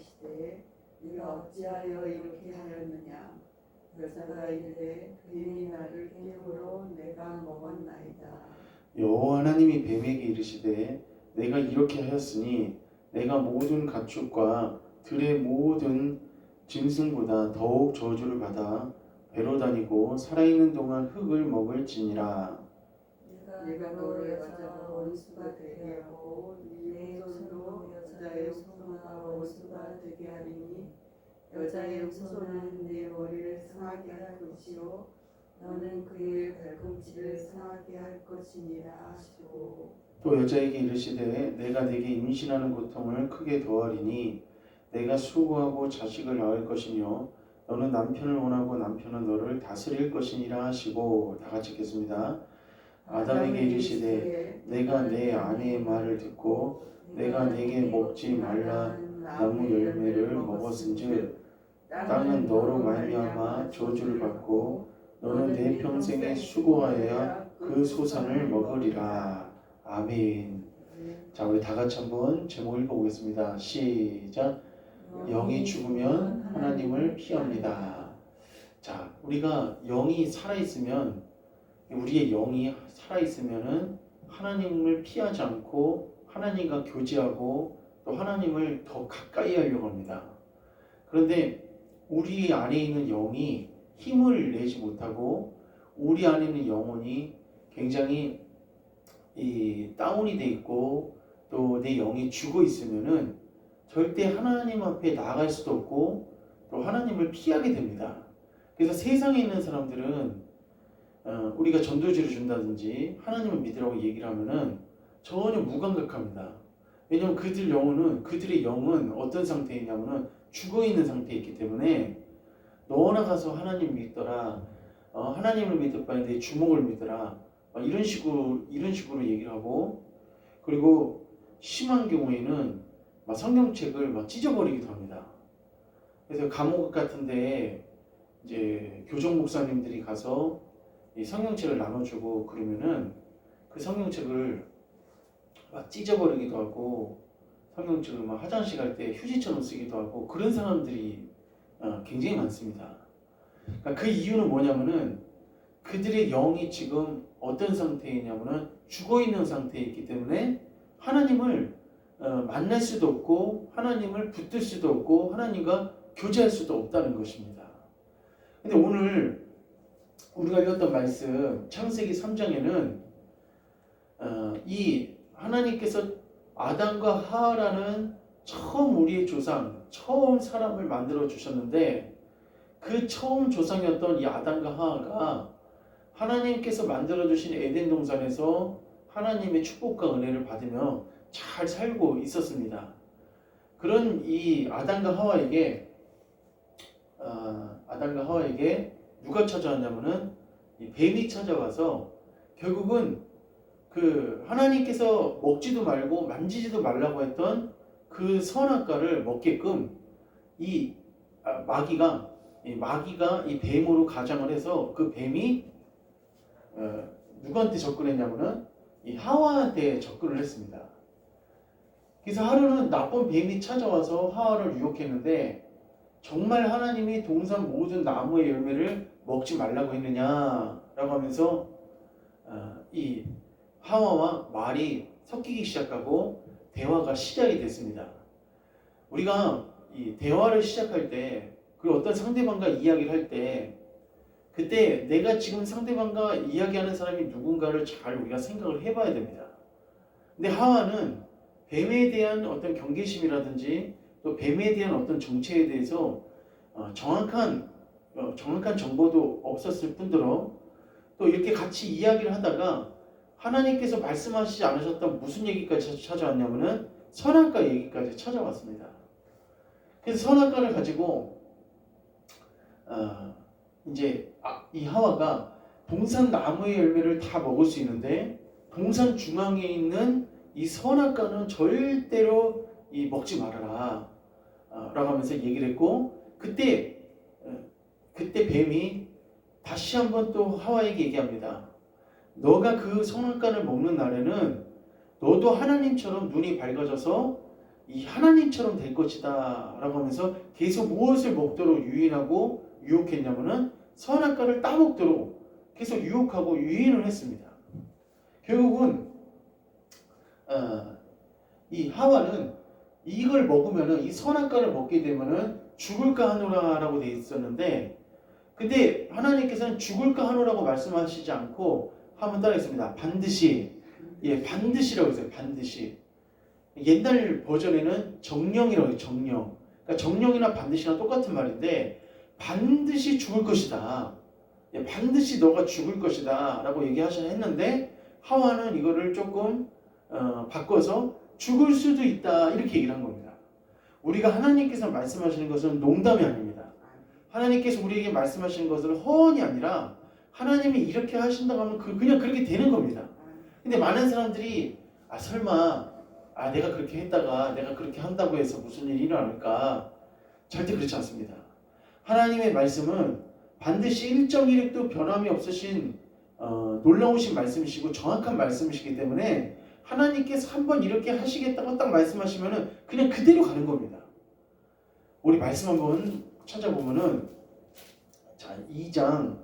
이르시되 네가 어찌하여 이렇게 하였느냐. 여자가 이르되 뱀이 나를 깨우러 내가 먹었나이다. 여호와 하나님이 뱀에게 이르시되 내가 이렇게 하였으니 내가 모든 가축과 들의 모든 짐승보다 더욱 저주를 받아 배로 다니고 살아있는 동안 흙을 먹을지니라. 네가 너의 여자가 원수가 되게 하고 네 손으로 여자의 손과 원수가 되게 하리니 여자의 후손은 네 머리를 상하게 할 것이요 너는 그의 발꿈치를 상하게 할 것이니라 하시고 또 여자에게 이르시되 내가 네게 임신하는 고통을 크게 더하리니 내가 수고하고 자식을 낳을 것이며 너는 남편을 원하고 남편은 너를 다스릴 것이니라 하시고. 다 같이 읽겠습니다. 아담에게 이르시되 내가 내 아내의 말을 듣고 내가 네게 먹지 말라 나무 열매를 먹었은즉 땅은 너로 말미암아 저주를 받고 너는 내 평생에 수고하여야 그 소산을 먹으리라. 아멘. 자, 우리 다 같이 한번 제목 읽어보겠습니다. 시작. 영이 죽으면 하나님을 피합니다. 자, 우리가 영이 살아있으면, 우리의 영이 살아있으면은 하나님을 피하지 않고 하나님과 교제하고 또 하나님을 더 가까이 하려고 합니다. 그런데 우리 안에 있는 영이 힘을 내지 못하고 우리 안에 있는 영혼이 굉장히 다운이 돼 있고 또 내 영이 죽어 있으면은 절대 하나님 앞에 나아갈 수도 없고 또 하나님을 피하게 됩니다. 그래서 세상에 있는 사람들은 우리가 전도지를 준다든지 하나님을 믿으라고 얘기를 하면은 전혀 무감각합니다. 왜냐하면 그들의 영은 어떤 상태에 있냐면은 죽어 있는 상태에 있기 때문에 너나 가서 하나님 믿더라, 하나님을 믿을 바에 내 주먹을 믿으라, 이런 식으로 얘기를 하고, 그리고 심한 경우에는 성경책을 찢어버리기도 합니다. 그래서 감옥 같은데 이제 교정 목사님들이 가서 이 성경책을 나눠주고 그러면은 그 성경책을 찢어버리기도 하고 성경책을 화장실 갈 때 휴지처럼 쓰기도 하고 그런 사람들이 굉장히 많습니다. 그러니까 그 이유는 뭐냐면은 그들의 영이 지금 어떤 상태이냐면은 죽어 있는 상태에 있기 때문에 하나님을 만날 수도 없고 하나님을 붙들 수도 없고 하나님과 교제할 수도 없다는 것입니다. 근데 오늘 우리가 읽었던 말씀 창세기 3장에는 이 하나님께서 아담과 하와라는 처음 우리의 조상, 처음 사람을 만들어 주셨는데 그 처음 조상이었던 이 아담과 하와가 하나님께서 만들어 주신 에덴 동산에서 하나님의 축복과 은혜를 받으며 잘 살고 있었습니다. 그런 이 아담과 하와에게 누가 찾아왔냐면은 이 뱀이 찾아와서 결국은 그 하나님께서 먹지도 말고 만지지도 말라고 했던 그 선악과를 먹게끔 이 마귀가 이 뱀으로 가장을 해서 그 뱀이 누구한테 접근했냐면은 이 하와한테 접근을 했습니다. 그래서 하루는 나쁜 뱀이 찾아와서 하와를 유혹했는데 정말 하나님이 동산 모든 나무의 열매를 먹지 말라고 했느냐라고 하면서 이 하와와 말이 섞이기 시작하고 대화가 시작이 됐습니다. 우리가 이 대화를 시작할 때 그리고 어떤 상대방과 이야기를 할 때 그때 내가 지금 상대방과 이야기하는 사람이 누군가를 잘 우리가 생각을 해봐야 됩니다. 근데 하와는 뱀에 대한 어떤 경계심이라든지 또 뱀에 대한 어떤 정체에 대해서 정확한 정보도 없었을 뿐더러 또 이렇게 같이 이야기를 하다가 하나님께서 말씀하시지 않으셨던 무슨 얘기까지 찾아왔냐면은 선악과 얘기까지 찾아왔습니다. 그래서 선악과를 가지고 이제 이 하와가 동산 나무의 열매를 다 먹을 수 있는데 동산 중앙에 있는 이 선악과는 절대로 먹지 말아라 라고 하면서 얘기를 했고 그때 뱀이 다시 한번 또 하와에게 얘기합니다. 너가 그 선악과를 먹는 날에는 너도 하나님처럼 눈이 밝아져서 이 하나님처럼 될 것이다 라고 하면서 계속 무엇을 먹도록 유인하고 유혹했냐면은 선악과를 따먹도록 계속 유혹하고 유인을 했습니다. 결국은 이 하와는 이걸 먹으면은 이 선악과를 먹게 되면은 죽을까 하노라라고 돼 있었는데, 근데 하나님께서는 죽을까 하노라고 말씀하시지 않고 한번 따라했습니다. 반드시, 반드시라고 했어요. 반드시. 옛날 버전에는 정령이라고 해요. 정령. 그러니까 정령이나 반드시나 똑같은 말인데, 반드시 죽을 것이다. 반드시 너가 죽을 것이다 라고 했는데, 하와는 이거를 조금 바꿔서 죽을 수도 있다 이렇게 얘기를 한 겁니다. 우리가 하나님께서 말씀하시는 것은 농담이 아닙니다. 하나님께서 우리에게 말씀하시는 것은 허언이 아니라 하나님이 이렇게 하신다고 하면 그냥 그렇게 되는 겁니다. 근데 많은 사람들이 설마 내가 그렇게 했다가 내가 그렇게 한다고 해서 무슨 일이 일어날까? 절대 그렇지 않습니다. 하나님의 말씀은 반드시 1.1획도 변함이 없으신 놀라우신 말씀이시고 정확한 말씀이시기 때문에 하나님께서 한번 이렇게 하시겠다고 딱 말씀하시면은 그냥 그대로 가는 겁니다. 우리 말씀 한번 찾아보면은 2장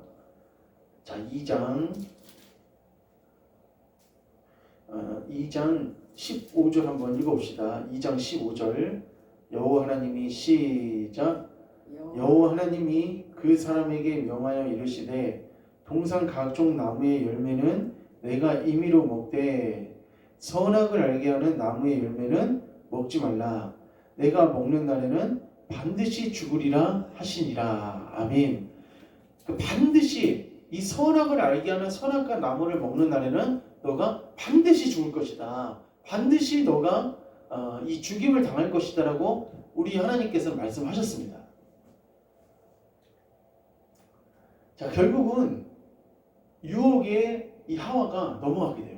15절 한번 읽어봅시다. 2장 15절 여호와 하나님이 시작. 여호와 하나님이 그 사람에게 명하여 이르시되 동산 각종 나무의 열매는 내가 임의로 먹되 선악을 알게 하는 나무의 열매는 먹지 말라. 내가 먹는 날에는 반드시 죽으리라 하시니라. 아멘. 반드시 이 선악을 알게 하는 선악과 나무를 먹는 날에는 너가 반드시 죽을 것이다. 반드시 너가 이 죽임을 당할 것이다 라고 우리 하나님께서 말씀하셨습니다. 자, 결국은 유혹에 이 하와가 넘어가게 돼요.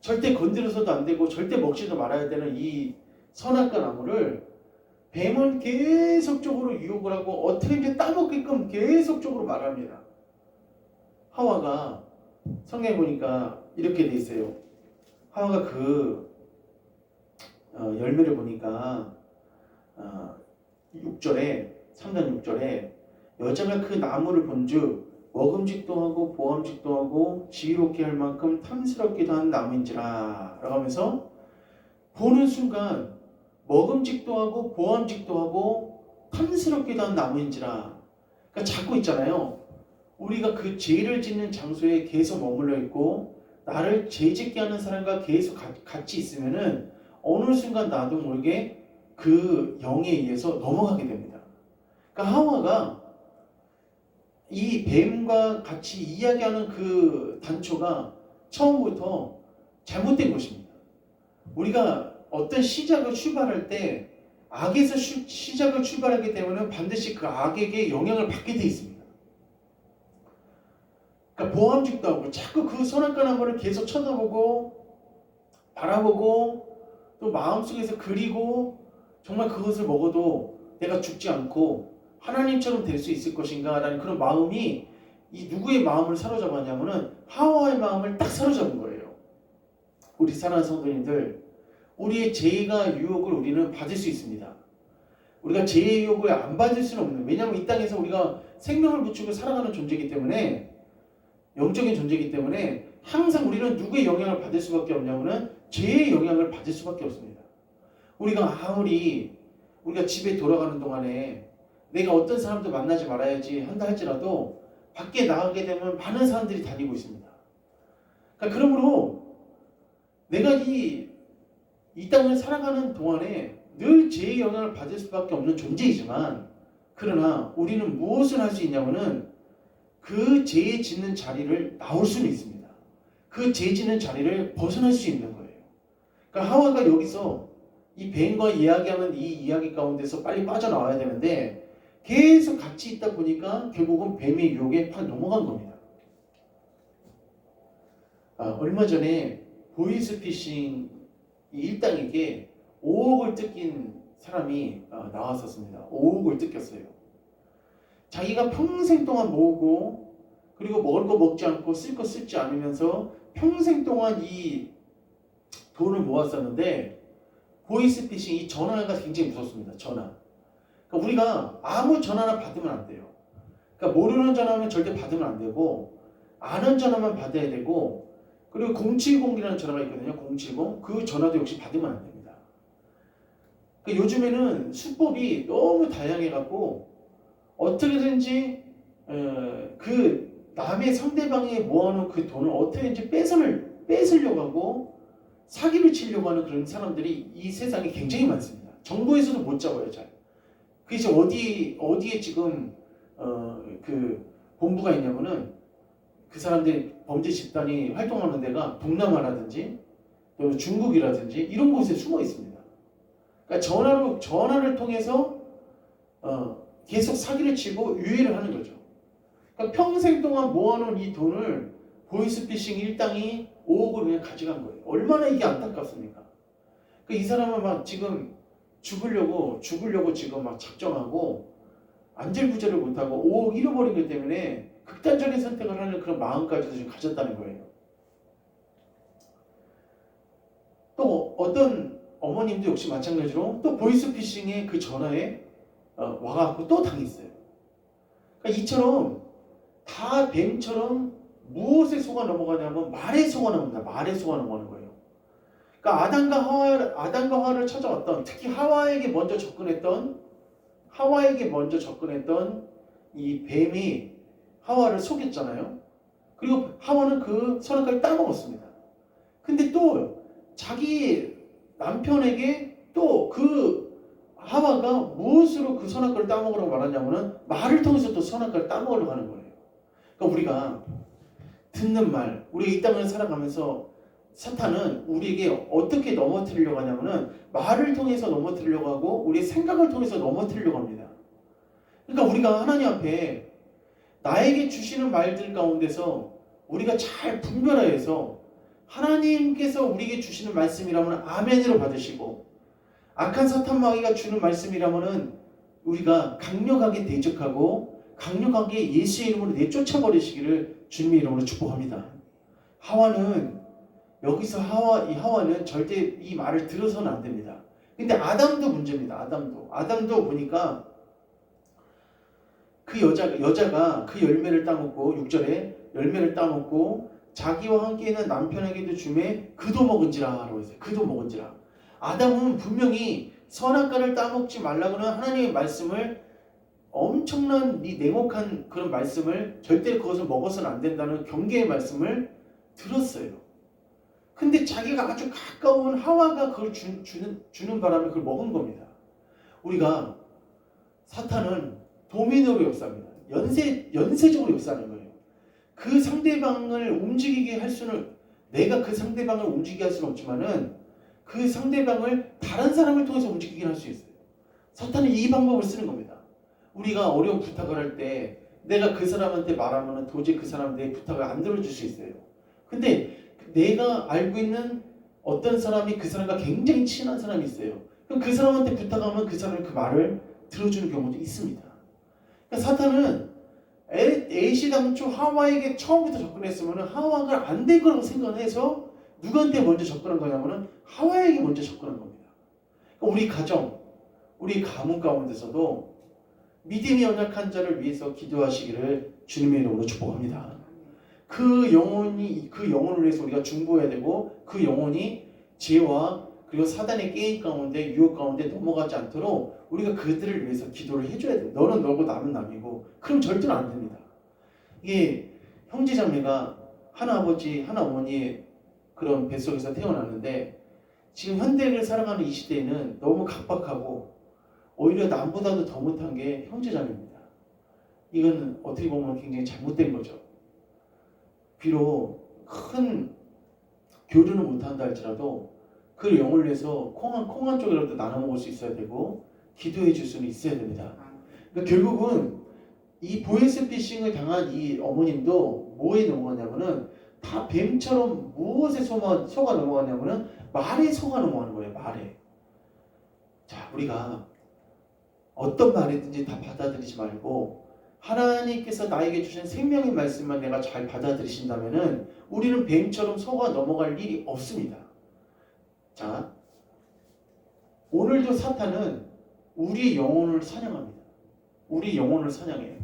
절대 건드려서도 안 되고 절대 먹지도 말아야 되는 이 선악과 나무를 뱀은 계속적으로 유혹을 하고 어떻게 따먹게끔 계속적으로 말합니다. 하와가 성경에 보니까 이렇게 돼 있어요. 하와가 그 열매를 보니까 6절에 3장 6절에 여자가 그 나무를 본즉 먹음직도 하고 보암직도 하고 지혜롭게 할 만큼 탐스럽기도 한 나무인지라 라고 하면서 보는 순간 먹음직도 하고 보암직도 하고 탐스럽기도 한 나무인지라. 그러니까 자꾸 있잖아요. 우리가 그 죄를 짓는 장소에 계속 머물러 있고 나를 죄짓게 하는 사람과 계속 같이 있으면은 어느 순간 나도 모르게 그 영에 의해서 넘어가게 됩니다. 그러니까 하와가 이 뱀과 같이 이야기하는 그 단초가 처음부터 잘못된 것입니다. 우리가 어떤 시작을 출발할 때 악에서 시작을 출발하게 되면 반드시 그 악에게 영향을 받게 돼 있습니다. 그러니까 보암직도 하고 자꾸 그 선악과 나무를 계속 쳐다보고 바라보고 또 마음속에서 그리고 정말 그것을 먹어도 내가 죽지 않고 하나님처럼 될 수 있을 것인가 라는 그런 마음이 이 누구의 마음을 사로잡았냐면은 하와의 마음을 딱 사로잡은 거예요. 우리 사랑하는 성도님들, 우리의 죄가 유혹을 우리는 받을 수 있습니다. 우리가 죄의 유혹을 안 받을 수는 없는, 왜냐하면 이 땅에서 우리가 생명을 붙이고 살아가는 존재이기 때문에, 영적인 존재이기 때문에 항상 우리는 누구의 영향을 받을 수밖에 없냐면은 죄의 영향을 받을 수밖에 없습니다. 우리가 아무리 우리가 집에 돌아가는 동안에 내가 어떤 사람도 만나지 말아야지 한다 할지라도 밖에 나가게 되면 많은 사람들이 다니고 있습니다. 그러니까 그러므로 내가 이 땅을 살아가는 동안에 늘 죄의 영향을 받을 수밖에 없는 존재이지만, 그러나 우리는 무엇을 할 수 있냐면은 그 죄 짓는 자리를 나올 수는 있습니다. 그 죄 짓는 자리를 벗어날 수 있는 거예요. 그러니까 하와가 여기서 이 뱀과 이야기하는 이 이야기 가운데서 빨리 빠져나와야 되는데 계속 같이 있다 보니까 결국은 뱀의 유혹에 팍 넘어간 겁니다. 얼마 전에 보이스피싱 이 일당에게 5억을 뜯긴 사람이 나왔었습니다. 5억을 뜯겼어요. 자기가 평생 동안 모으고 그리고 먹을 거 먹지 않고 쓸 거 쓰지 않으면서 평생 동안 이 돈을 모았었는데 보이스피싱, 이 전화가 굉장히 무섭습니다. 전화. 그러니까 우리가 아무 전화나 받으면 안 돼요. 그러니까 모르는 전화면 절대 받으면 안 되고, 아는 전화만 받아야 되고, 그리고 070이라는 전화가 있거든요. 070. 그 전화도 역시 받으면 안 됩니다. 그러니까 요즘에는 수법이 너무 다양해갖고 어떻게든지 그 남의 상대방이 모아놓은 그 돈을 어떻게든지 뺏으려고 하고 사기를 치려고 하는 그런 사람들이 이 세상에 굉장히 많습니다. 정부에서도 못 잡아요, 잘. 그래서 어디에 지금 그 본부가 있냐면은 그 사람들이 범죄 집단이 활동하는 데가 동남아라든지 또 중국이라든지 이런 곳에 숨어 있습니다. 그러니까 전화를 통해서 계속 사기를 치고 유예를 하는 거죠. 그러니까 평생 동안 모아놓은 이 돈을 보이스피싱 일당이 5억을 그냥 가져간 거예요. 얼마나 이게 안타깝습니까? 그러니까 이 사람은 막 지금 죽으려고 지금 막 작정하고 안절부절을 못하고 5억 잃어버린 것 때문에 극단적인 선택을 하는 그런 마음까지도 지금 가졌다는 거예요. 또 어떤 어머님도 역시 마찬가지로 또 보이스피싱의 그 전화에 와갖고 또 당했어요. 그러니까 이처럼 다 뱀처럼 무엇에 속아 넘어가냐면 말에 속아 넘어갑니다. 말에 속아 넘어가는 거예요. 그러니까 아담과 하와를 찾아왔던, 특히 하와에게 먼저 접근했던 이 뱀이 하와를 속였잖아요. 그리고 하와는 그 선악과를 따먹었습니다. 근데 또 자기 남편에게 또 그 하와가 무엇으로 그 선악과를 따먹으라고 말하냐면은 말을 통해서 또 선악과를 따먹으려고 하는 거예요. 그러니까 우리가 듣는 말, 우리가 이 땅을 살아가면서 사탄은 우리에게 어떻게 넘어뜨리려고 하냐면은 말을 통해서 넘어뜨리려고 하고 우리의 생각을 통해서 넘어뜨리려고 합니다. 그러니까 우리가 하나님 앞에 나에게 주시는 말들 가운데서 우리가 잘 분별해서 하나님께서 우리에게 주시는 말씀이라면 아멘으로 받으시고, 악한 사탄 마귀가 주는 말씀이라면은 우리가 강력하게 대적하고 강력하게 예수의 이름으로 내쫓아 버리시기를 주님의 이름으로 축복합니다. 하와는 여기서 하와는 절대 이 말을 들어서는 안 됩니다. 근데 아담도 문제입니다. 아담도 보니까 그 여자가 그 열매를 따먹고 6절에 열매를 따먹고 자기와 함께 있는 남편에게도 주매 그도 먹은지라라고 했어요. 그도 먹은지라. 아담은 분명히 선악과를 따먹지 말라고는 하나님의 말씀을, 엄청난 이 냉혹한 그런 말씀을, 절대 그것을 먹어서는 안 된다는 경계의 말씀을 들었어요. 근데 자기가 아주 가까운 하와가 그걸 주는 바람에 그걸 먹은 겁니다. 우리가 사탄은 도미노로 역사합니다. 연쇄적으로 역사하는 거예요. 그 상대방을 움직이게 할 수는, 내가 그 상대방을 움직이게 할 수는 없지만은 그 상대방을 다른 사람을 통해서 움직이게 할 수 있어요. 사탄은 이 방법을 쓰는 겁니다. 우리가 어려운 부탁을 할 때 내가 그 사람한테 말하면 도저히 그 사람 내 부탁을 안 들어줄 수 있어요. 근데 내가 알고 있는 어떤 사람이 그 사람과 굉장히 친한 사람이 있어요. 그럼 그 사람한테 부탁하면 그 사람이 그 말을 들어주는 경우도 있습니다. 그러니까 사탄은 애시당초 하와에게 처음부터 접근했으면 하와가 안 될 거라고 생각해서 누구한테 먼저 접근한 거냐면은 하와에게 먼저 접근한 겁니다. 그러니까 우리 가정, 우리 가문 가운데서도 믿음이 연약한 자를 위해서 기도하시기를 주님의 이름으로 축복합니다. 그 영혼을 위해서 우리가 중보해야 되고, 그 영혼이 죄와 그리고 사단의 게임 가운데, 유혹 가운데 넘어가지 않도록 우리가 그들을 위해서 기도를 해줘야 돼요. 너는 너고 남은 남이고. 그럼 절대로 안 됩니다. 이게 형제자매가 하나 아버지 하나 어머니의 그런 뱃속에서 태어났는데, 지금 현대를 살아가는 이 시대에는 너무 각박하고 오히려 남보다도 더 못한 게 형제자매입니다. 이건 어떻게 보면 굉장히 잘못된 거죠. 비록 큰 교류는 못한다 할지라도 그 영을 위해서 콩 한 쪽이라도 나눠 먹을 수 있어야 되고 기도해 줄 수는 있어야 됩니다. 그러니까 결국은 이 보이스피싱을 당한 이 어머님도 뭐에 넘어가냐면은 다 뱀처럼 무엇에 속아 넘어가냐면은 말에 속아 넘어가는 거예요. 말에. 자, 우리가 어떤 말이든지 다 받아들이지 말고 하나님께서 나에게 주신 생명의 말씀만 내가 잘 받아들이신다면은 우리는 뱀처럼 속아 넘어갈 일이 없습니다. 자, 오늘도 사탄은 우리 영혼을 사냥합니다. 우리 영혼을 사냥해요.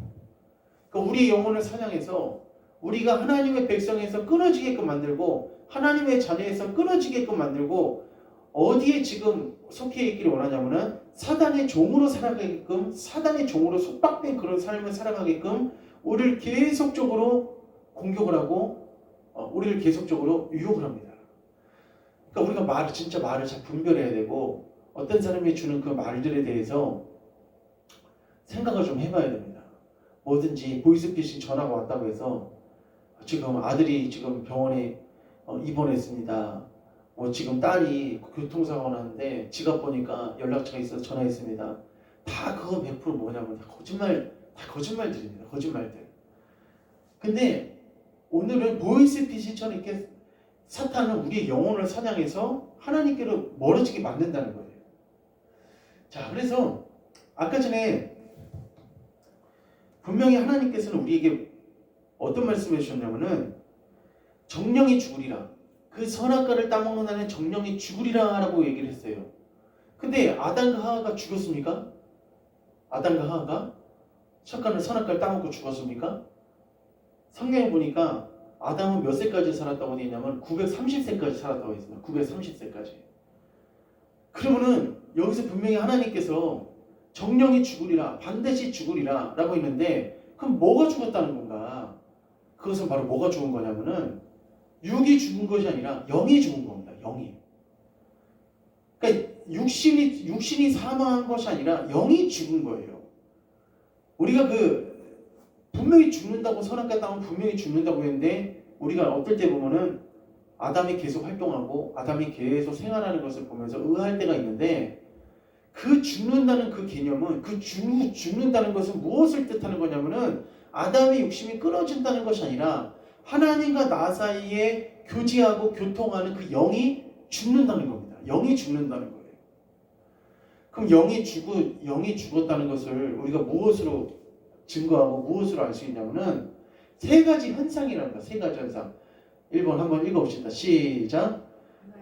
그러니까 우리 영혼을 사냥해서 우리가 하나님의 백성에서 끊어지게끔 만들고 하나님의 자녀에서 끊어지게끔 만들고 어디에 지금 속해 있기를 원하냐면은 사단의 종으로 살아가게끔 사단의 종으로 속박된 그런 삶을 살아가게끔 우리를 계속적으로 공격을 하고 우리를 계속적으로 유혹을 합니다. 그러니까 우리가 진짜 말을 잘 분별해야 되고 어떤 사람이 주는 그 말들에 대해서 생각을 좀 해봐야 됩니다. 뭐든지 보이스피싱 전화가 왔다고 해서 지금 아들이 지금 병원에 입원했습니다. 뭐 지금 딸이 교통사고가 났는데 지갑 보니까 연락처가 있어서 전화했습니다. 다 그거 100% 뭐냐면 다 거짓말들입니다. 거짓말들. 근데 오늘은 보이스피싱처럼 이렇게 사탄은 우리의 영혼을 사냥해서 하나님께로 멀어지게 만든다는 거예요. 자, 그래서 아까 전에 분명히 하나님께서는 우리에게 어떤 말씀을 해주셨냐면은 정령이 죽으리라. 그 선악과를 따먹는 자는 정령이 죽으리라 라고 얘기를 했어요. 근데 아담과 하와가 죽었습니까? 아담과 하와가 선악과를 따먹고 죽었습니까? 성경에 보니까 아담은 몇 세까지 살았다고 되어 있냐면 930세까지 살았다고 했습니다. 930세까지. 그러면은 여기서 분명히 하나님께서 정령이 죽으리라, 반드시 죽으리라 라고 했는데 그럼 뭐가 죽었다는 건가? 그것은 바로 뭐가 죽은 거냐면은 육이 죽은 것이 아니라 영이 죽은 겁니다. 영이. 그러니까 육신이 사망한 것이 아니라 영이 죽은 거예요. 우리가 분명히 죽는다고 선악과 따면 분명히 죽는다고 했는데 우리가 어떨 때 보면은 아담이 계속 활동하고 아담이 계속 생활하는 것을 보면서 의아할 때가 있는데 그 죽는다는 그 개념은 죽는다는 것은 무엇을 뜻하는 거냐면은 아담의 육심이 끊어진다는 것이 아니라 하나님과 나 사이에 교제하고 교통하는 그 영이 죽는다는 겁니다. 영이 죽는다는 거예요. 그럼 영이 죽었다는 것을 우리가 무엇으로 증거하고 무엇으로 알 수 있냐면은 세 가지 현상이랍니다. 세 가지 현상. 1번 한번 읽어봅시다. 시작.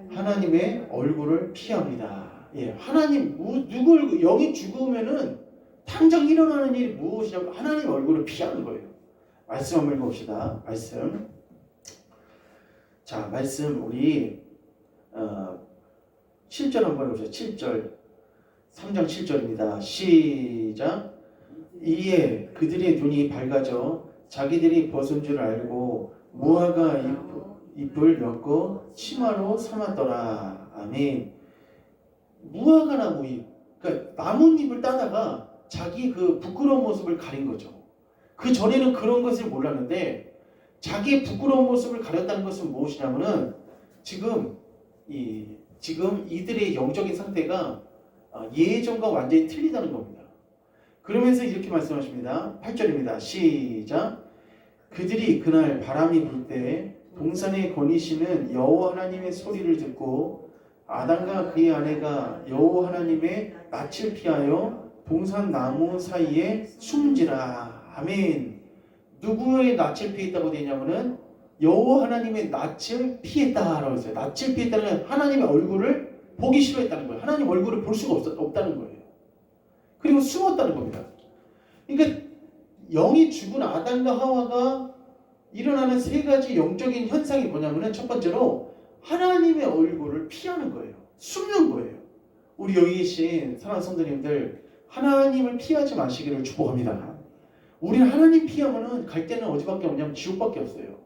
하나님의 얼굴을 피합니다. 예, 영이 죽으면은 당장 일어나는 일이 무엇이냐면 하나님의 얼굴을 피하는 거예요. 말씀 한번 읽어봅시다. 말씀. 자, 말씀 우리 7절 한번 읽어보세요. 7절. 3장 7절입니다. 시작. 이에 그들의 눈이 밝아져 자기들이 벗은 줄 알고 무화과 잎을 엮고 치마로 삼았더라. 아멘. 무화과 나무잎, 그러니까 나뭇잎을 따다가 자기 그 부끄러운 모습을 가린 거죠. 그 전에는 그런 것을 몰랐는데 자기의 부끄러운 모습을 가렸다는 것은 무엇이냐면은 지금 이들의 영적인 상태가 예전과 완전히 틀리다는 겁니다. 그러면서 이렇게 말씀하십니다. 8절입니다. 시작. 그들이 그날 바람이 불 때 동산에 거니시는 여호와 하나님의 소리를 듣고 아담과 그의 아내가 여호와 하나님의 낯을 피하여 동산 나무 사이에 숨은지라. 아멘. 누구의 낯을 피했다고 되냐면은 여호와 하나님의 낯을 피했다라고 했어요. 낯을 피했다는 건 하나님의 얼굴을 보기 싫어했다는 거예요. 하나님 얼굴을 볼 수가 없다는 거예요. 그리고 숨었다는 겁니다. 그러니까 영이 죽은 아담과 하와가 일어나는 세 가지 영적인 현상이 뭐냐면은 첫 번째로 하나님의 얼굴을 피하는 거예요. 숨는 거예요. 우리 여기 계신 사랑하는 성도님들, 하나님을 피하지 마시기를 축복합니다. 우리는 하나님 피하면은 갈 때는 어디밖에 없냐면 지옥밖에 없어요.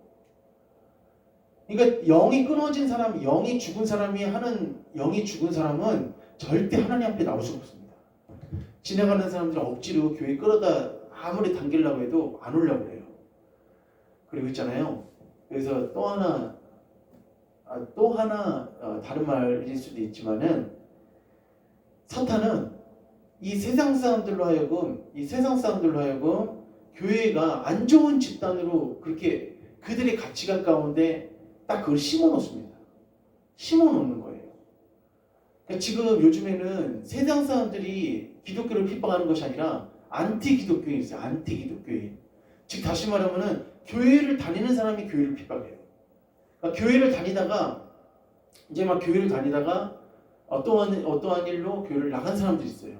그러니까 영이 끊어진 사람, 영이 죽은 사람은 절대 하나님 앞에 나올 수가 없습니다. 지나가는 사람들은 억지로 교회 끌어다 아무리 당기려고 해도 안 오려고 해요. 그리고 있잖아요. 그래서 또 하나 다른 말일 수도 있지만은 사탄은 이 세상 사람들로 하여금 교회가 안 좋은 집단으로 그렇게 그들의 가치관 가운데 딱 그걸 심어놓습니다. 심어놓는 거예요. 그러니까 지금 요즘에는 세상 사람들이 기독교를 핍박하는 것이 아니라 안티 기독교인이 있어요. 안티 기독교인. 즉 다시 말하면은 교회를 다니는 사람이 교회를 핍박해요. 그러니까 교회를 다니다가 어떠한 일로 교회를 나간 사람들이 있어요.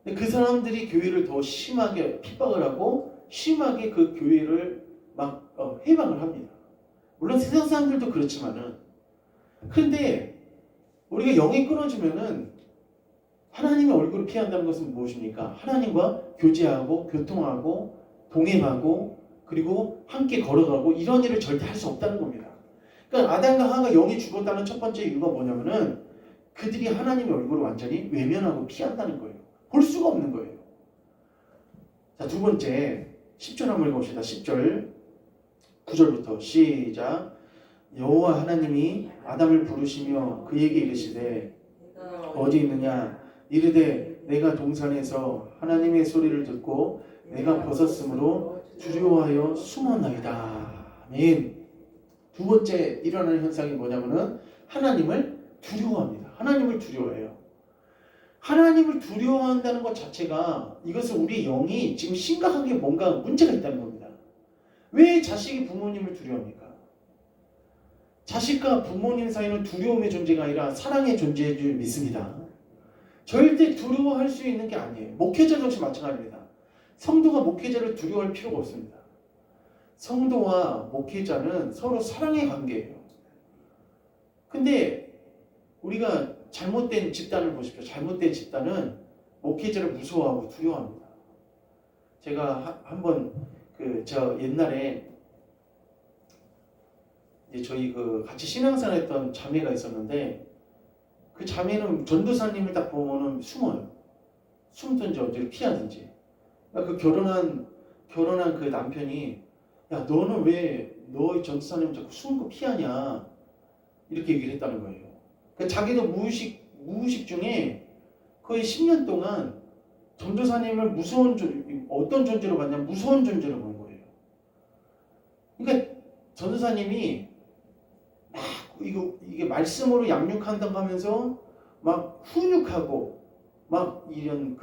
근데 그 사람들이 교회를 더 심하게 핍박을 하고 심하게 그 교회를 막 해방을 합니다. 물론 세상 사람들도 그렇지만은, 그런데 우리가 영이 끊어지면은 하나님의 얼굴을 피한다는 것은 무엇입니까? 하나님과 교제하고 교통하고 동행하고 그리고 함께 걸어가고 이런 일을 절대 할 수 없다는 겁니다. 그러니까 아담과 하와가 영이 죽었다는 첫 번째 이유가 뭐냐면은 그들이 하나님의 얼굴을 완전히 외면하고 피한다는 거예요. 볼 수가 없는 거예요. 자, 두 번째 10절 한번 읽어봅시다. 10절 9절부터 시작. 여호와 하나님이 아담을 부르시며 그에게 이르시되 어디 있느냐? 이르되 내가 동산에서 하나님의 소리를 듣고 내가 벗었으므로 두려워하여 숨었나이다. 아멘. 두 번째 일어나는 현상이 뭐냐면은 하나님을 두려워합니다. 하나님을 두려워해요. 하나님을 두려워한다는 것 자체가 이것은 우리 영이 지금 심각하게 뭔가 문제가 있다는 겁니다. 왜 자식이 부모님을 두려워합니까? 자식과 부모님 사이는 두려움의 존재가 아니라 사랑의 존재인 줄 믿습니다. 절대 두려워할 수 있는 게 아니에요. 목회자도 역시 마찬가지입니다. 성도가 목회자를 두려워할 필요가 없습니다. 성도와 목회자는 서로 사랑의 관계예요. 근데 우리가 잘못된 집단을 보십시오. 잘못된 집단은 목회자를 무서워하고 두려워합니다. 제가 한번 저 옛날에 이제 저희 같이 신앙생활 했던 자매가 있었는데 그 자매는 전도사님을 딱 보면은 숨어요. 숨든지 어디를 피하든지. 그러니까 그 결혼한 그 남편이 야 너는 왜 너의 전도사님 자꾸 숨은 거 피하냐 이렇게 얘기를 했다는 거예요. 그러니까 자기도 무의식 중에 거의 10년 동안 전도사님을 어떤 존재로 봤냐면 무서운 존재로 본 거예요. 그러니까 전도사님이 막 이게 말씀으로 양육한다고 하면서 막 훈육하고 막 이런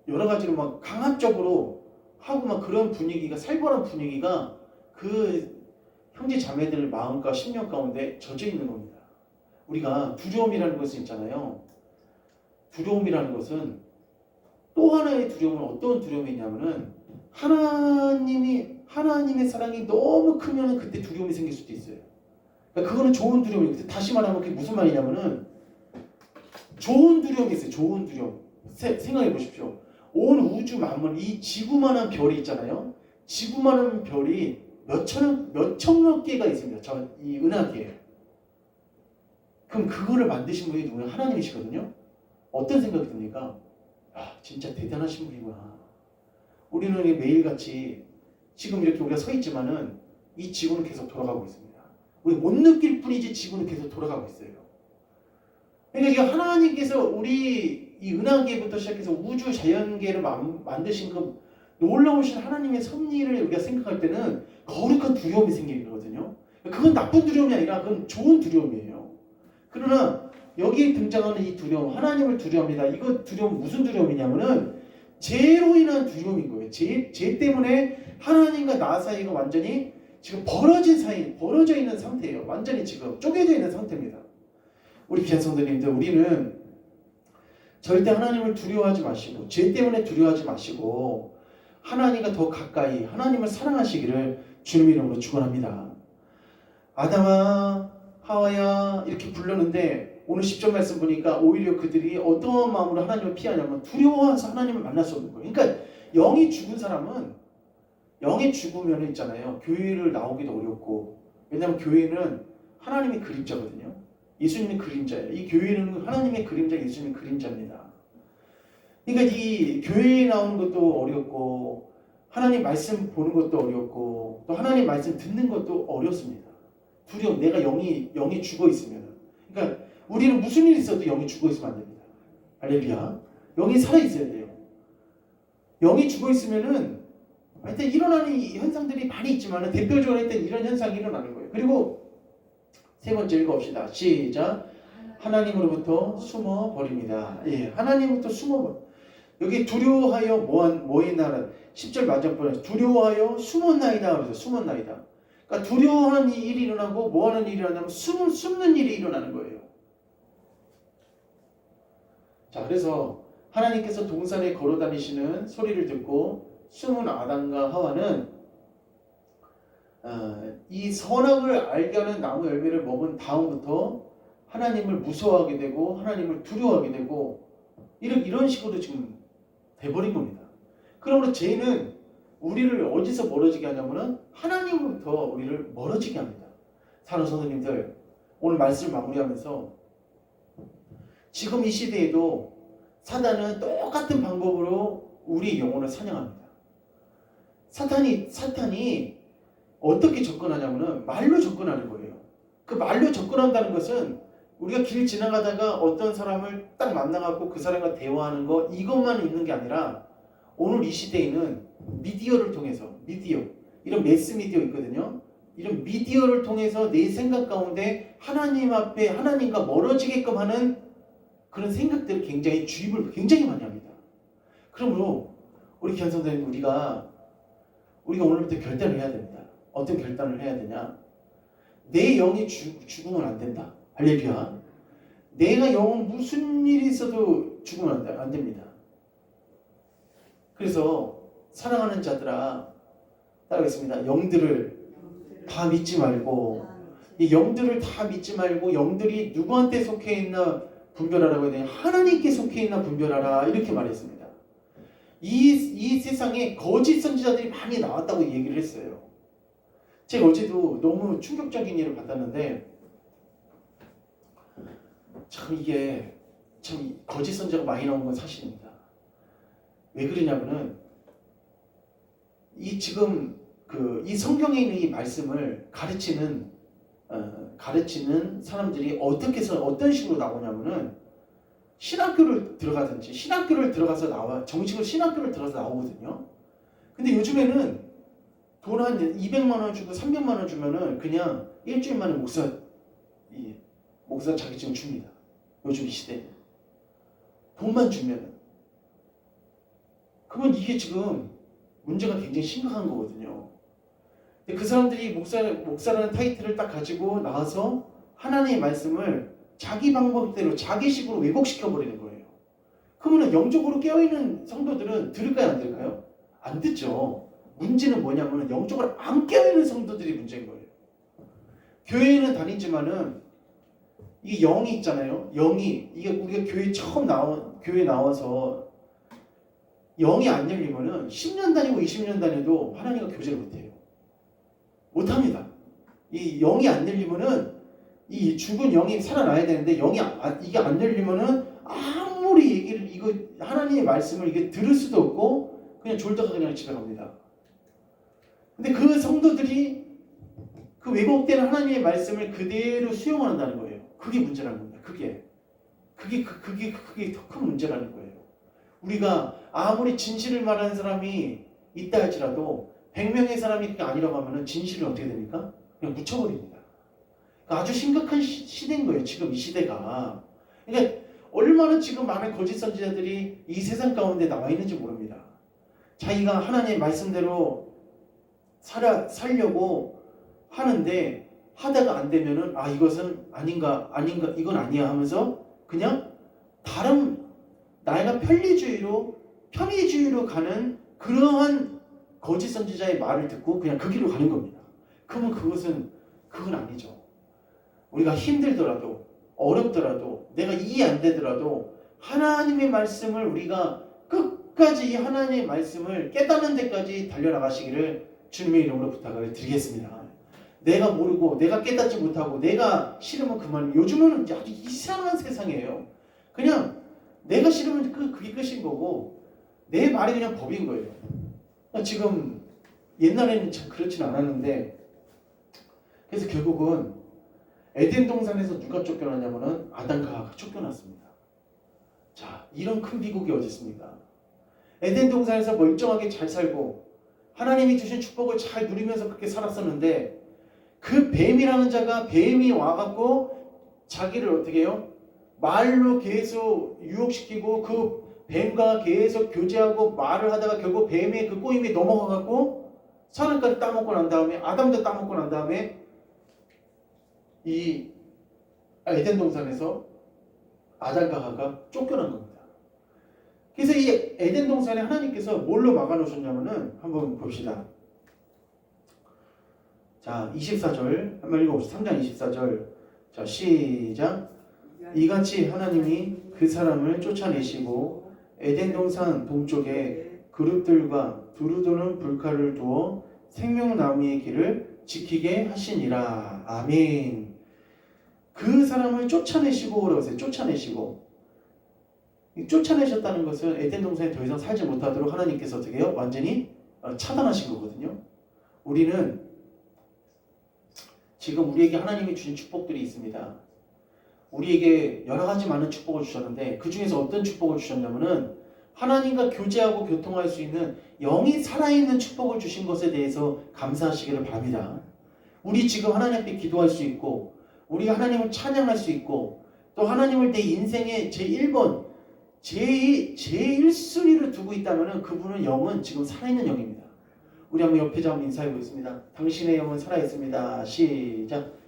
여러 가지로 막 강압적으로 하고 막 그런 분위기가 살벌한 분위기가 그 형제 자매들 마음과 심령 가운데 젖어 있는 겁니다. 우리가 두려움이라는 것은 있잖아요. 두려움이라는 것은 또 하나의 두려움은 어떤 두려움이냐면은 하나님의 사랑이 너무 크면은 그때 두려움이 생길 수도 있어요. 그러니까 그거는 좋은 두려움이에요. 다시 말하면 그게 무슨 말이냐면은 좋은 두려움이 있어요. 좋은 두려움. 생각해 보십시오. 온 우주 만물 이 지구만한 별이 있잖아요. 지구만한 별이 몇 천억 개가 있습니다. 이 은하계에. 그럼 그거를 만드신 분이 누구예요? 하나님이시거든요. 어떤 생각이 듭니까? 진짜 대단하신 분이구나. 우리는 매일같이 지금 이렇게 우리가 서 있지만은 이 지구는 계속 돌아가고 있습니다. 우리 못 느낄 뿐이지 지구는 계속 돌아가고 있어요. 그러니까 지금 하나님께서 우리 이 은하계부터 시작해서 우주 자연계를 만드신 그 놀라우신 하나님의 섭리를 우리가 생각할 때는 거룩한 두려움이 생기거든요. 그건 나쁜 두려움이 아니라 그건 좋은 두려움이에요. 그러나 여기에 등장하는 이 두려움, 하나님을 두려워합니다. 이거 두려움 무슨 두려움이냐면은 죄로 인한 두려움인 거예요. 죄 때문에 하나님과 나 사이가 완전히 지금 벌어져 있는 상태예요. 완전히 지금 쪼개져 있는 상태입니다. 우리 귀한 성도님들, 우리는 절대 하나님을 두려워하지 마시고 죄 때문에 두려워하지 마시고 하나님과 더 가까이 하나님을 사랑하시기를 주님 이름으로 축원합니다. 아담아 하와야 이렇게 불렀는데 오늘 10절 말씀 보니까 오히려 그들이 어떤 마음으로 하나님을 피하냐면 두려워해서 하나님을 만날 수 없는 거예요. 그러니까 영이 죽은 사람은 영이 죽으면 있잖아요. 교회를 나오기도 어렵고, 왜냐하면 교회는 하나님의 그림자거든요. 예수님의 그림자예요. 이 교회는 하나님의 그림자, 예수님의 그림자입니다. 그러니까 이 교회에 나오는 것도 어렵고 하나님 말씀 보는 것도 어렵고 또 하나님 말씀 듣는 것도 어렵습니다. 두려움, 내가 영이 죽어 있으면. 그러니까 우리는 무슨 일이 있어도 영이 죽어 있으면 안 됩니다. 할렐루야. 영이 살아 있어야 돼요. 영이 죽어 있으면은 하여튼 일어나는 현상들이 많이 있지만 대표적으로 하여튼 이런 현상이 일어나는 거예요. 그리고 세 번째 읽어봅시다. 시작. 하나님으로부터 숨어 버립니다. 예, 하나님으로부터 숨어 버려. 여기 두려워하여 뭐했나는 10절 맞은편에 두려워하여 숨었나이다 그래서 숨었나이다. 그러니까 두려워하는 일이 일어나고 뭐하는 일이 일어나면 숨는 일이 일어나는 거예요. 자, 그래서 하나님께서 동산에 걸어 다니시는 소리를 듣고 숨은 아담과 하와는 이 선악을 알게 하는 나무 열매를 먹은 다음부터 하나님을 무서워하게 되고 하나님을 두려워하게 되고 이런 식으로 지금 돼버린 겁니다. 그러므로 죄는 우리를 어디서 멀어지게 하냐면은 하나님으로부터 우리를 멀어지게 합니다. 사랑하는 성도님들, 오늘 말씀을 마무리하면서 지금 이 시대에도 사단은 똑같은 방법으로 우리 영혼을 사냥합니다. 사탄이 어떻게 접근하냐면은 말로 접근하는 거예요. 그 말로 접근한다는 것은 우리가 길 지나가다가 어떤 사람을 딱 만나갖고 그 사람과 대화하는 거 이것만 있는 게 아니라 오늘 이 시대에는 미디어를 통해서 이런 매스미디어 있거든요. 이런 미디어를 통해서 내 생각 가운데 하나님 앞에 하나님과 멀어지게끔 하는 그런 생각들을 굉장히 주입을 굉장히 많이 합니다. 그러므로 우리 귀한 성도님 우리가 오늘부터 결단을 해야 됩니다. 어떤 결단을 해야 되냐? 내 영이 죽으면 안 된다. 할렐루야. 내가 영은 무슨 일이 있어도 죽으면 안 됩니다. 그래서 사랑하는 자들아 따라하겠습니다. 영들을 다 믿지 말고 이 영들을 다 믿지 말고 영들이 누구한테 속해 있나 분별하라고 해야 되냐? 하나님께 속해 있나 분별하라 이렇게 말했습니다. 이 세상에 거짓 선지자들이 많이 나왔다고 얘기를 했어요. 제가 어제도 너무 충격적인 일을 받았는데 이게 거짓 선지자가 많이 나온 건 사실입니다. 왜 그러냐면은 이 성경에 있는 이 말씀을 가르치는 사람들이 어떤 식으로 나오냐면은 신학교를 들어가든지 신학교를 들어가서 정식으로 신학교를 들어가서 나오거든요. 근데 요즘에는 돈 한 200만 원 주고 300만 원 주면은 그냥 일주일 만에 목사 자격증 줍니다. 요즘 이 시대에 돈만 주면은 그러면 이게 지금 문제가 굉장히 심각한 거거든요. 근데 그 사람들이 목사라는 타이틀을 딱 가지고 나와서 하나님의 말씀을 자기 방법대로 자기식으로 왜곡시켜 버리는 거예요. 그러면 영적으로 깨어있는 성도들은 들을까요, 안 들을까요? 안 듣죠. 문제는 뭐냐면 영적으로 안 깨어있는 성도들이 문제인 거예요. 교회에는 다니지만은 이 영이 있잖아요. 이게 우리가 교회 나와서 영이 안 열리면은 10년 다니고 20년 다녀도 하나님과 교제를 못해요. 못합니다. 이 영이 안 열리면은 이 죽은 영이 살아나야 되는데 이게 안 열리면은 아무리 이거 하나님의 말씀을 이게 들을 수도 없고 그냥 졸다가 그냥 집에 갑니다. 근데 그 성도들이 그 왜곡된 하나님의 말씀을 그대로 수용한다는 거예요. 그게 문제라는 겁니다. 그게 더 큰 문제라는 거예요. 우리가 아무리 진실을 말하는 사람이 있다 할지라도 100명의 사람이 그게 아니라고 하면은 진실은 어떻게 됩니까? 그냥 묻혀버립니다. 그러니까 아주 심각한 시대인 거예요. 지금 이 시대가. 그러니까 얼마나 지금 많은 거짓 선지자들이 이 세상 가운데 나와 있는지 모릅니다. 자기가 하나님의 말씀대로 살려고 하는데 하다가 안 되면은 이것은 아닌가 이건 아니야 하면서 그냥 다른 나이가 편의주의로 가는 그러한 거짓 선지자의 말을 듣고 그냥 그 길로 가는 겁니다. 그러면 그건 아니죠. 우리가 힘들더라도 어렵더라도 내가 이해 안 되더라도 하나님의 말씀을 우리가 끝까지 이 하나님의 말씀을 깨닫는 데까지 달려나가시기를 주님의 이름으로 부탁을 드리겠습니다. 내가 모르고 내가 깨닫지 못하고 내가 싫으면 그만. 요즘은 아주 이상한 세상이에요. 그냥 내가 싫으면 그게 끝인 거고 내 말이 그냥 법인 거예요. 지금 옛날에는 참 그렇진 않았는데 그래서 결국은 에덴 동산에서 누가 쫓겨났냐면은 아담과 하와가 쫓겨났습니다. 자, 이런 큰 비극이 어디 있습니까? 에덴 동산에서 멀쩡하게 잘 살고 하나님이 주신 축복을 잘 누리면서 그렇게 살았었는데 그 뱀이라는 자가 뱀이 와갖고 자기를 어떻게 해요? 말로 계속 유혹시키고 그 뱀과 계속 교제하고 말을 하다가 결국 뱀의 그 꼬임에 넘어가갖고 사람까지 따먹고 난 다음에 아담도 따먹고 난 다음에 이 에덴 동산에서 아담과 하와가 쫓겨난 겁니다. 그래서 이 에덴 동산에 하나님께서 뭘로 막아놓으셨냐면은 한번 봅시다. 자, 24절 한번 읽어봅시다. 3장 24절. 자, 시작. 이같이 하나님이 그 사람을 쫓아내시고 에덴 동산 동쪽에 그룹들과 두루도는 불칼을 두어 생명나무의 길을 지키게 하시니라. 아멘. 그 사람을 쫓아내시고 그러고 있어요. 쫓아내셨다는 것은 에덴 동산에 더 이상 살지 못하도록 하나님께서 어떻게 해요? 완전히 차단하신 거거든요. 우리는 지금 우리에게 하나님이 주신 축복들이 있습니다. 우리에게 여러 가지 많은 축복을 주셨는데 그 중에서 어떤 축복을 주셨냐면은 하나님과 교제하고 교통할 수 있는 영이 살아있는 축복을 주신 것에 대해서 감사하시기를 바랍니다. 우리 지금 하나님 앞에 기도할 수 있고 우리가 하나님을 찬양할 수 있고 또 하나님을 내 인생의 제1번 제1순위로 두고 있다면 그분은 영은 지금 살아있는 영입니다. 우리 한번 옆에 한번 인사해 보겠습니다. 당신의 영은 살아있습니다. 시작.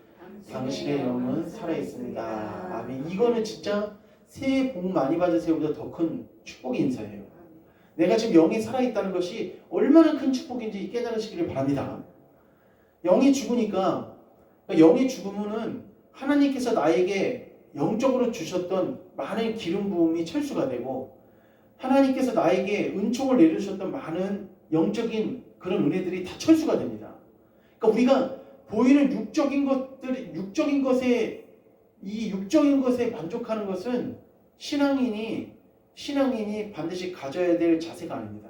당신의 영은 살아있습니다. 아멘. 이거는 진짜 새해 복 많이 받으세요보다 더 큰 축복의 인사예요. 내가 지금 영이 살아있다는 것이 얼마나 큰 축복인지 깨달으시기를 바랍니다. 영이 죽으니까 영이 죽으면은 하나님께서 나에게 영적으로 주셨던 많은 기름 부음이 철수가 되고 하나님께서 나에게 은총을 내려주셨던 많은 영적인 그런 은혜들이 다 철수가 됩니다. 그러니까 우리가 보이는 육적인 것에 이 육적인 것에 만족하는 것은 신앙인이 반드시 가져야 될 자세가 아닙니다.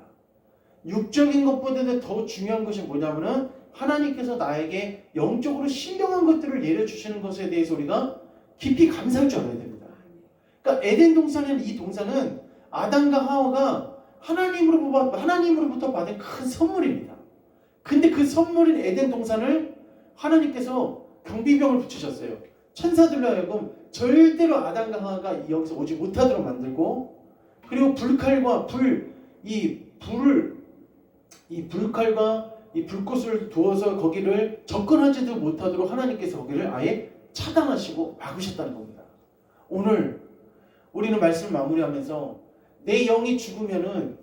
육적인 것보다도 더 중요한 것이 뭐냐면은 하나님께서 나에게 영적으로 신령한 것들을 내려주시는 것에 대해서 우리가 깊이 감사할 줄 알아야 됩니다. 그러니까 에덴 동산은 이 동산은 아담과 하와가 하나님으로부터 받은 큰 선물입니다. 근데 그 선물인 에덴 동산을 하나님께서 경비병을 붙이셨어요. 천사들로 하여금 절대로 아담과 하와가 여기서 오지 못하도록 만들고 그리고 불칼과 이 불꽃을 두어서 거기를 접근하지도 못하도록 하나님께서 거기를 아예 차단하시고 막으셨다는 겁니다. 오늘 우리는 말씀을 마무리하면서 내 영이 죽으면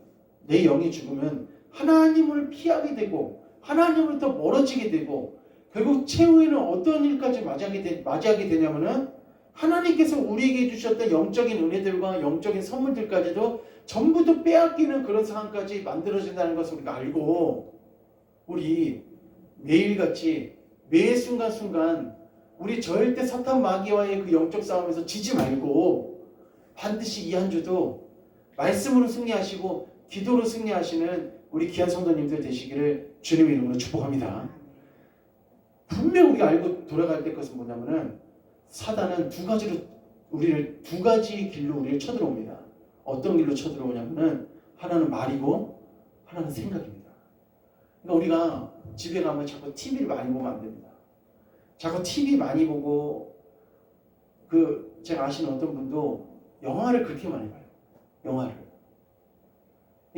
하나님을 피하게 되고 하나님으로부터 멀어지게 되고 결국 최후에는 어떤 일까지 맞이하게 되냐면은 하나님께서 우리에게 주셨던 영적인 은혜들과 영적인 선물들까지도 전부 다 빼앗기는 그런 상황까지 만들어진다는 것을 우리가 알고 우리 매일같이 매 순간순간 우리 절대 사탄 마귀와의 그 영적 싸움에서 지지 말고 반드시 이 한 주도 말씀으로 승리하시고 기도로 승리하시는 우리 귀한 성도님들 되시기를 주님의 이름으로 축복합니다. 분명 우리가 알고 돌아갈 때 것은 뭐냐면은 사단은 두 가지 길로 우리를 쳐들어옵니다. 어떤 길로 쳐들어오냐면은 하나는 말이고 하나는 생각입니다. 그러니까 우리가 집에 가면 자꾸 TV를 많이 보면 안 됩니다. 자꾸 TV 많이 보고 제가 아시는 어떤 분도 영화를 그렇게 많이 봐요.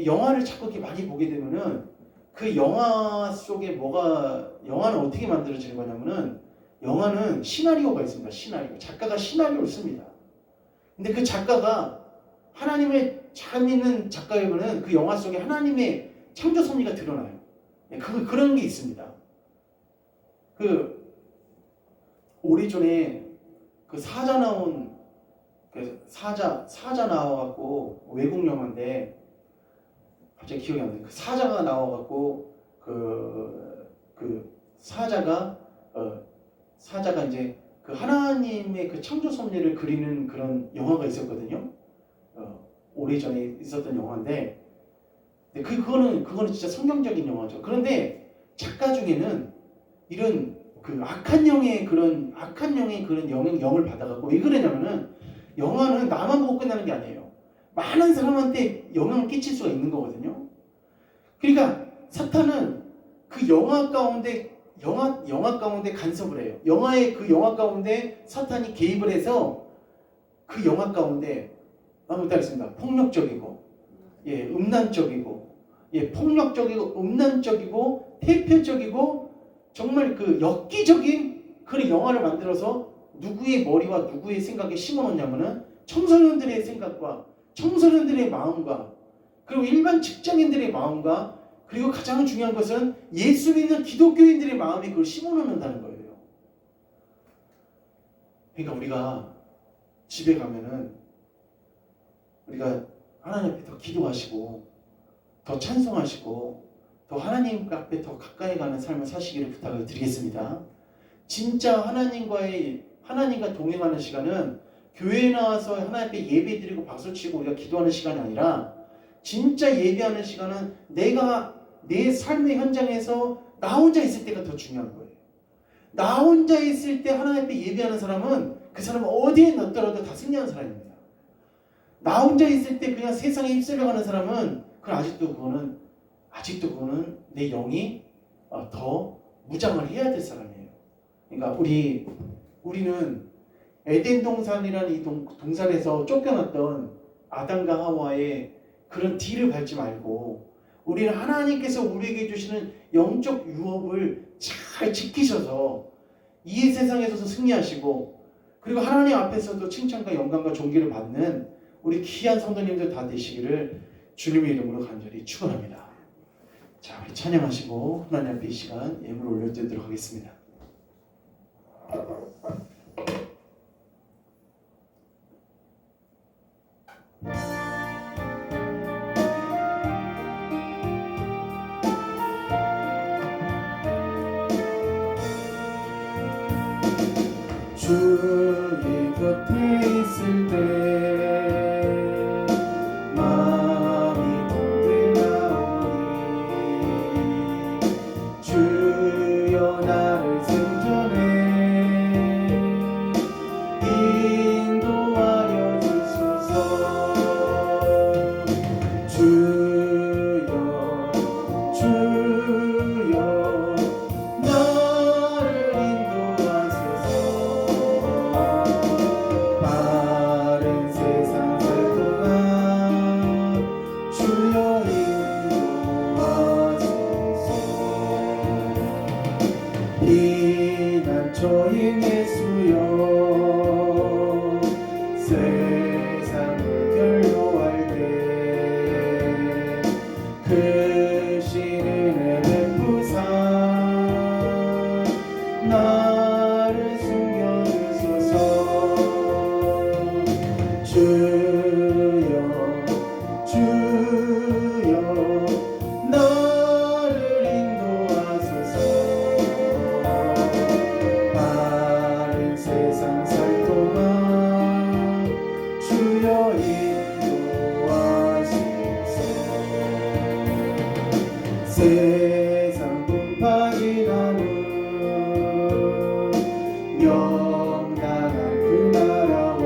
영화를 자꾸 이렇게 많이 보게 되면은 그 영화 속에 영화는 어떻게 만들어지는 거냐면은 영화는 시나리오가 있습니다. 작가가 시나리오를 씁니다. 근데 그 작가가 하나님을 잘 믿는 작가이면은 그 영화 속에 하나님의 창조 섭리가 드러나요. 그런 게 있습니다. 오래전에 사자 나와갖고 외국 영화인데 갑자기 기억이 안 나요. 사자가 나와갖고 사자가 이제 하나님의 그 창조 섭리를 그리는 그런 영화가 있었거든요. 오래전에 있었던 영화인데 그거는 진짜 성경적인 영화죠. 그런데 작가 중에는 이런 악한 영의 그런 영을 받아갖고 왜 그러냐면은 영화는 나만 보고 끝나는 게 아니에요. 많은 사람한테 영향을 끼칠 수가 있는 거거든요. 그러니까 사탄은 그 영화 가운데 간섭을 해요. 영화 가운데 사탄이 개입을 해서 그 영화 가운데 아무것도 없습니다. 폭력적이고, 음란적이고, 폭력적이고, 음란적이고, 태폐적이고, 정말 엽기적인 그런 영화를 만들어서 누구의 머리와 누구의 생각에 심어놓냐면은 청소년들의 생각과 청소년들의 마음과 그리고 일반 직장인들의 마음과 그리고 가장 중요한 것은 예수 믿는 기독교인들의 마음이 그걸 심어놓는다는 거예요. 그러니까 우리가 집에 가면은 우리가 하나님 앞에 더 기도하시고 더 찬송하시고 더 하나님 앞에 더 가까이 가는 삶을 사시기를 부탁을 드리겠습니다. 진짜 하나님과 동행하는 시간은 교회에 나와서 하나님 앞에 예배 드리고 박수치고 우리가 기도하는 시간이 아니라 진짜 예배하는 시간은 내가 내 삶의 현장에서 나 혼자 있을 때가 더 중요한 거예요. 나 혼자 있을 때 하나님 앞에 예배하는 사람은 그 사람은 어디에 넣더라도 다 승리하는 사람입니다. 나 혼자 있을 때 그냥 세상에 휩쓸려가는 사람은 아직도 그거는 내 영이 더 무장을 해야 될 사람이에요. 그러니까 우리는 에덴 동산이라는 이 동산에서 쫓겨났던 아담과 하와의 그런 딜을 밟지 말고 우리는 하나님께서 우리에게 주시는 영적 유업을 잘 지키셔서 이 세상에서도 승리하시고 그리고 하나님 앞에서도 칭찬과 영광과 존귀를 받는 우리 귀한 성도님들 다 되시기를 주님의 이름으로 간절히 축원합니다. 자, 우리 찬양하시고 하나님 앞에 이 시간 예물을 올려드리도록 하겠습니다. 주의 곁에 있을 때 마음이 흔들나오니 주여 나를 생전에 인도하여 주소서. 주여 나를 인도하소서. 바른 세상 살 동안 주여 인도하소서. 피난처인 예수여 세상을 결로할 때 크신 은혜 베푸사 나를 숨겨주소서. 주여 나를 인도하소서. 바른 세상 살 동안 주여 인도하소서. 세상 분파기 나누 영원한 그 나라와